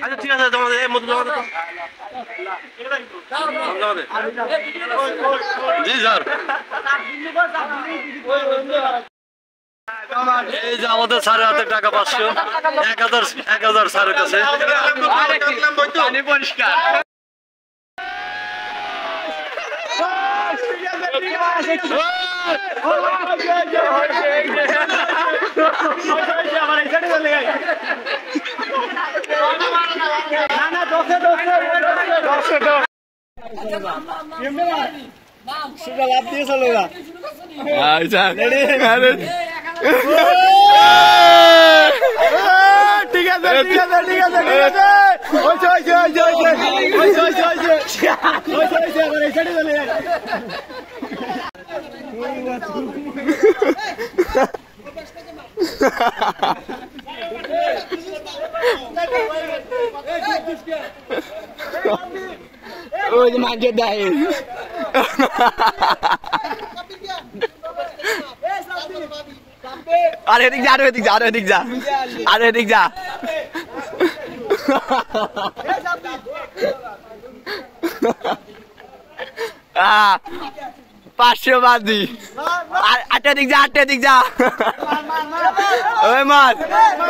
আচ্ছা ঠিক আছে তোমাদের এই মতো তোমাদের জি স্যার এই যে আমাদের স্যারের হাতে টাকা 500 1000 স্যারের কাছে পরিষ্কার লাভ দিয়ে চলো ঠিক আছে ঠিক আছে ঠিক আছে ওই যে মাঝে দেয় আরে এদিক যা আরে এদিক যা আরে এদিক যা আরে এদিক যা পাঁচশো বাদি আটটা দিক যা ওই মার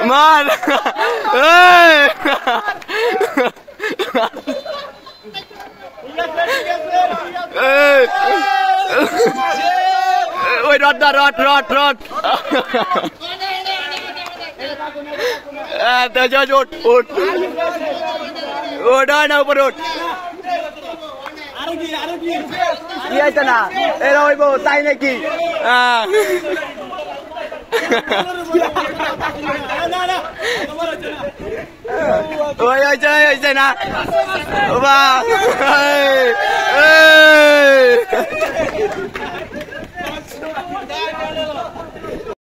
মার ওই রড উঠ না উপর উঠ কি আছে না এরা হইব তাই নাকি ওই হয়েছে না